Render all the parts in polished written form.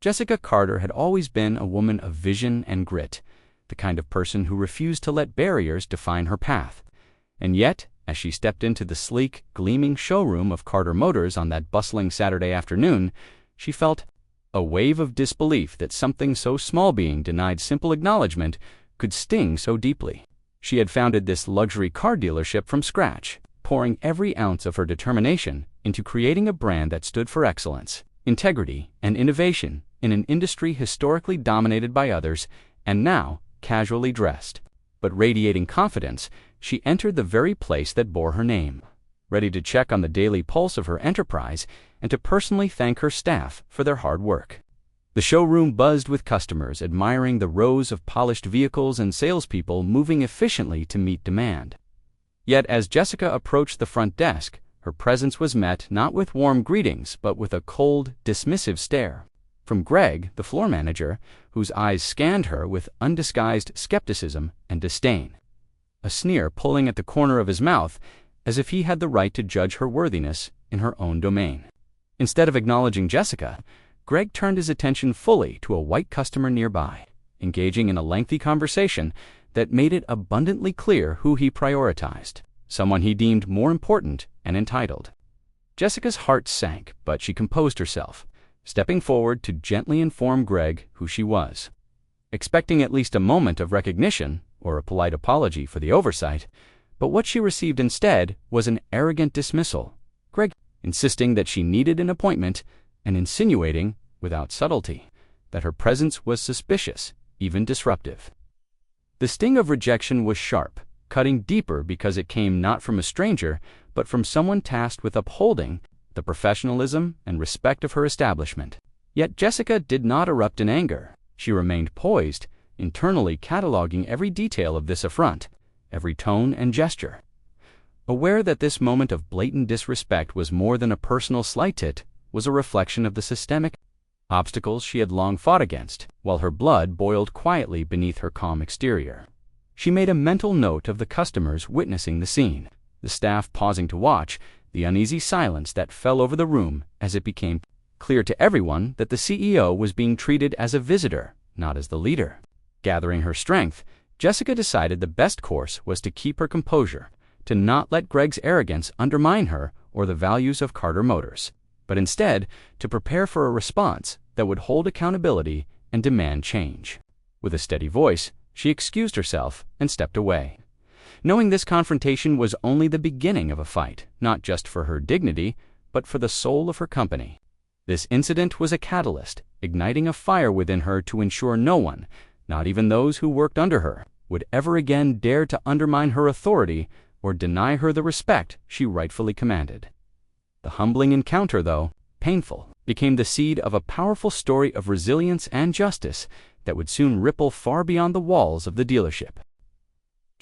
Jessica Carter had always been a woman of vision and grit, the kind of person who refused to let barriers define her path. And yet, as she stepped into the sleek, gleaming showroom of Carter Motors on that bustling Saturday afternoon, she felt a wave of disbelief that something so small being denied simple acknowledgement could sting so deeply. She had founded this luxury car dealership from scratch, pouring every ounce of her determination into creating a brand that stood for excellence, integrity, and innovation in an industry historically dominated by others and now casually dressed. But radiating confidence, she entered the very place that bore her name, ready to check on the daily pulse of her enterprise and to personally thank her staff for their hard work. The showroom buzzed with customers admiring the rows of polished vehicles and salespeople moving efficiently to meet demand. Yet as Jessica approached the front desk, her presence was met not with warm greetings but with a cold, dismissive stare from Greg, the floor manager, whose eyes scanned her with undisguised skepticism and disdain, a sneer pulling at the corner of his mouth as if he had the right to judge her worthiness in her own domain. Instead of acknowledging Jessica, Greg turned his attention fully to a white customer nearby, engaging in a lengthy conversation that made it abundantly clear who he prioritized, someone he deemed more important and entitled. Jessica's heart sank, but she composed herself, stepping forward to gently inform Greg who she was. Expecting at least a moment of recognition or a polite apology for the oversight, but what she received instead was an arrogant dismissal, Greg insisting that she needed an appointment and insinuating, without subtlety, that her presence was suspicious, even disruptive. The sting of rejection was sharp, cutting deeper because it came not from a stranger, but from someone tasked with upholding the professionalism and respect of her establishment. Yet Jessica did not erupt in anger. She remained poised, internally cataloging every detail of this affront, every tone and gesture. Aware that this moment of blatant disrespect was more than a personal slight, it was a reflection of the systemic obstacles she had long fought against, while her blood boiled quietly beneath her calm exterior. She made a mental note of the customers witnessing the scene, the staff pausing to watch, the uneasy silence that fell over the room as it became clear to everyone that the CEO was being treated as a visitor, not as the leader. Gathering her strength, Jessica decided the best course was to keep her composure, to not let Greg's arrogance undermine her or the values of Carter Motors, but instead to prepare for a response that would hold accountability and demand change. With a steady voice, she excused herself and stepped away, knowing this confrontation was only the beginning of a fight, not just for her dignity, but for the soul of her company. This incident was a catalyst, igniting a fire within her to ensure no one, not even those who worked under her, would ever again dare to undermine her authority or deny her the respect she rightfully commanded. The humbling encounter, though painful, became the seed of a powerful story of resilience and justice that would soon ripple far beyond the walls of the dealership.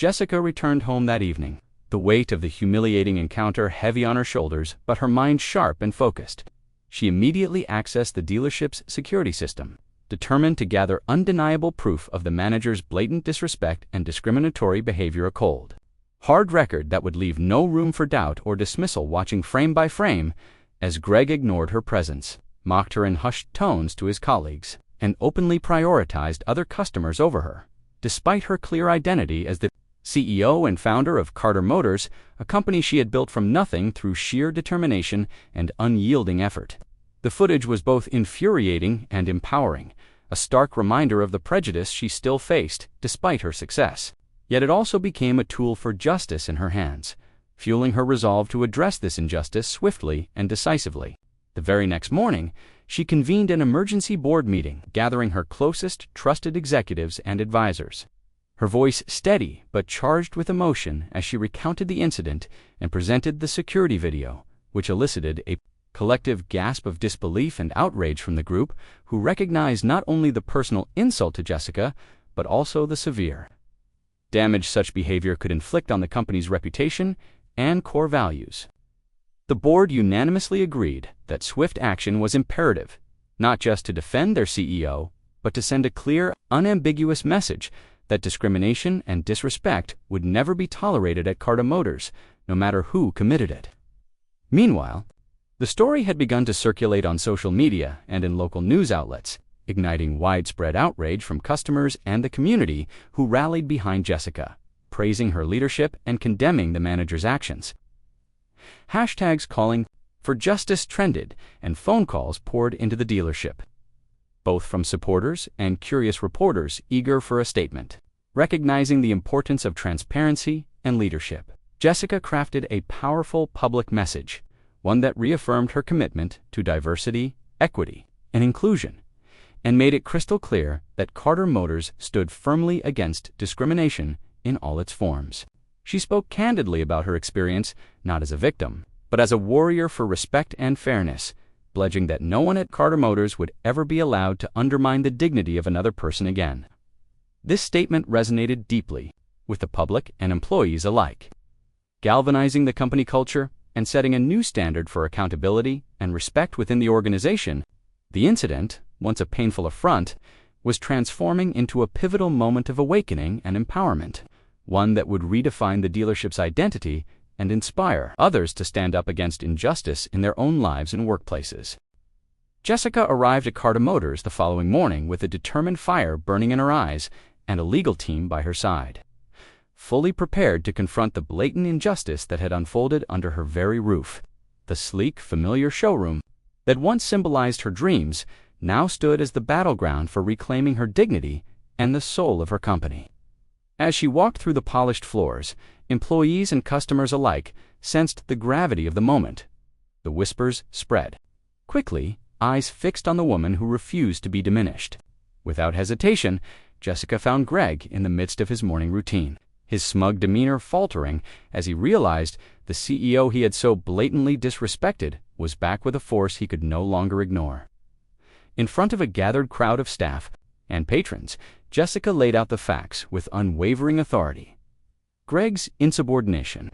Jessica returned home that evening, the weight of the humiliating encounter heavy on her shoulders, but her mind sharp and focused. She immediately accessed the dealership's security system, determined to gather undeniable proof of the manager's blatant disrespect and discriminatory behavior. A cold, hard record that would leave no room for doubt or dismissal. Watching frame by frame as Greg ignored her presence, mocked her in hushed tones to his colleagues, and openly prioritized other customers over her, despite her clear identity as the CEO and founder of Carter Motors, a company she had built from nothing through sheer determination and unyielding effort. The footage was both infuriating and empowering, a stark reminder of the prejudice she still faced despite her success. Yet it also became a tool for justice in her hands, fueling her resolve to address this injustice swiftly and decisively. The very next morning, she convened an emergency board meeting, gathering her closest trusted executives and advisors. Her voice steady but charged with emotion as she recounted the incident and presented the security video, which elicited a collective gasp of disbelief and outrage from the group, who recognized not only the personal insult to Jessica, but also the severe damage such behavior could inflict on the company's reputation and core values. The board unanimously agreed that swift action was imperative, not just to defend their CEO, but to send a clear, unambiguous message that discrimination and disrespect would never be tolerated at Carter Motors, no matter who committed it. Meanwhile, the story had begun to circulate on social media and in local news outlets, igniting widespread outrage from customers and the community who rallied behind Jessica, praising her leadership and condemning the manager's actions. Hashtags calling for justice trended, and phone calls poured into the dealership, both from supporters and curious reporters eager for a statement. Recognizing the importance of transparency and leadership, Jessica crafted a powerful public message, one that reaffirmed her commitment to diversity, equity, and inclusion, and made it crystal clear that Carter Motors stood firmly against discrimination in all its forms. She spoke candidly about her experience, not as a victim, but as a warrior for respect and fairness, pledging that no one at Carter Motors would ever be allowed to undermine the dignity of another person again. This statement resonated deeply with the public and employees alike, galvanizing the company culture and setting a new standard for accountability and respect within the organization. The incident, once a painful affront, was transforming into a pivotal moment of awakening and empowerment, one that would redefine the dealership's identity and inspire others to stand up against injustice in their own lives and workplaces. Jessica arrived at Carter Motors the following morning with a determined fire burning in her eyes and a legal team by her side, fully prepared to confront the blatant injustice that had unfolded under her very roof. The sleek, familiar showroom that once symbolized her dreams now stood as the battleground for reclaiming her dignity and the soul of her company. As she walked through the polished floors, employees and customers alike sensed the gravity of the moment. The whispers spread. Quickly, eyes fixed on the woman who refused to be diminished. Without hesitation, Jessica found Greg in the midst of his morning routine, his smug demeanor faltering as he realized the CEO he had so blatantly disrespected was back with a force he could no longer ignore. In front of a gathered crowd of staff and patrons, Jessica laid out the facts with unwavering authority. Greg's insubordination,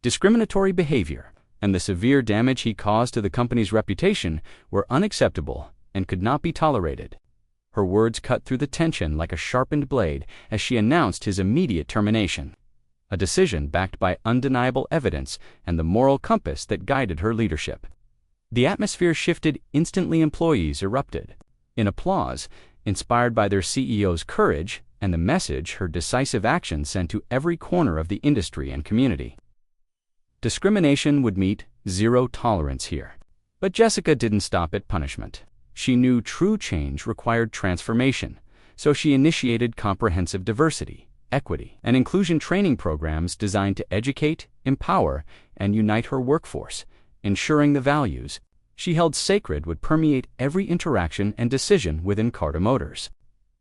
discriminatory behavior, and the severe damage he caused to the company's reputation were unacceptable and could not be tolerated. Her words cut through the tension like a sharpened blade as she announced his immediate termination, a decision backed by undeniable evidence and the moral compass that guided her leadership. The atmosphere shifted instantly. Employees erupted in applause, inspired by their CEO's courage and the message her decisive action sent to every corner of the industry and community. Discrimination would meet zero tolerance here. But Jessica didn't stop at punishment. She knew true change required transformation, so she initiated comprehensive diversity, equity, and inclusion training programs designed to educate, empower, and unite her workforce, ensuring the values she held sacred would permeate every interaction and decision within Carter Motors.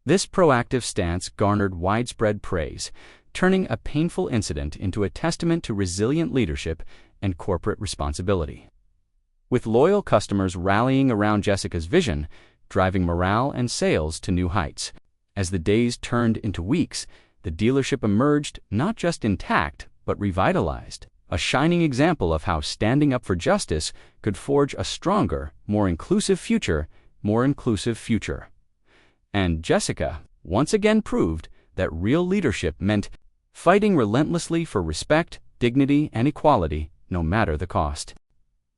This proactive stance garnered widespread praise, turning a painful incident into a testament to resilient leadership and corporate responsibility. With loyal customers rallying around Jessica's vision, driving morale and sales to new heights. As the days turned into weeks, the dealership emerged not just intact, but revitalized, a shining example of how standing up for justice could forge a stronger, more inclusive future. And Jessica once again proved that real leadership meant fighting relentlessly for respect, dignity, and equality, no matter the cost.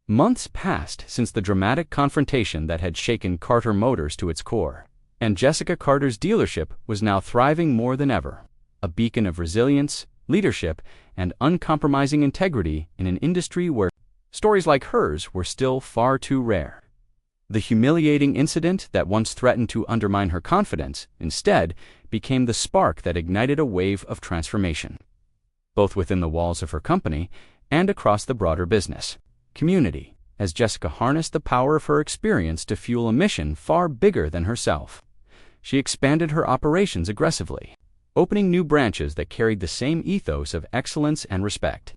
Months passed since the dramatic confrontation that had shaken Carter Motors to its core, and Jessica Carter's dealership was now thriving more than ever, a beacon of resilience, leadership, and uncompromising integrity in an industry where stories like hers were still far too rare. The humiliating incident that once threatened to undermine her confidence instead became the spark that ignited a wave of transformation, both within the walls of her company and across the broader business community, as Jessica harnessed the power of her experience to fuel a mission far bigger than herself. She expanded her operations aggressively, opening new branches that carried the same ethos of excellence and respect,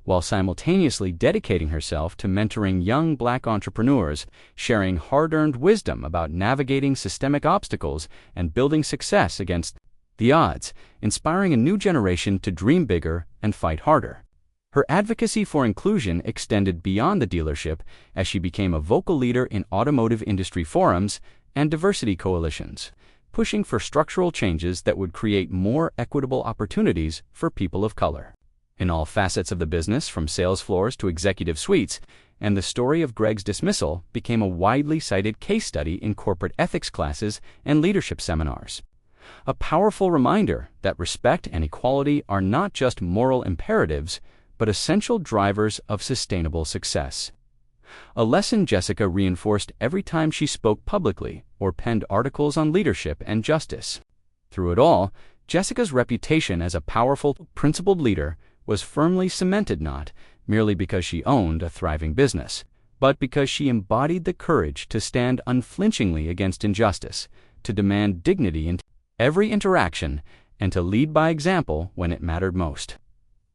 while simultaneously dedicating herself to mentoring young Black entrepreneurs, sharing hard-earned wisdom about navigating systemic obstacles and building success against the odds, inspiring a new generation to dream bigger and fight harder. Her advocacy for inclusion extended beyond the dealership as she became a vocal leader in automotive industry forums and diversity coalitions, pushing for structural changes that would create more equitable opportunities for people of color. In all facets of the business, from sales floors to executive suites, and the story of Greg's dismissal became a widely cited case study in corporate ethics classes and leadership seminars. A powerful reminder that respect and equality are not just moral imperatives, but essential drivers of sustainable success. A lesson Jessica reinforced every time she spoke publicly or penned articles on leadership and justice. Through it all, Jessica's reputation as a powerful, principled leader was firmly cemented not merely because she owned a thriving business, but because she embodied the courage to stand unflinchingly against injustice, to demand dignity in every interaction, and to lead by example when it mattered most,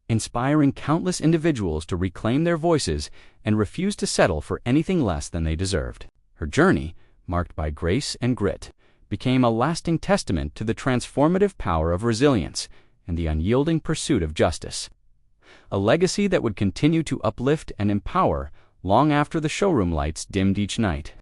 inspiring countless individuals to reclaim their voices and refuse to settle for anything less than they deserved. Her journey, marked by grace and grit, became a lasting testament to the transformative power of resilience and the unyielding pursuit of justice. A legacy that would continue to uplift and empower long after the showroom lights dimmed each night.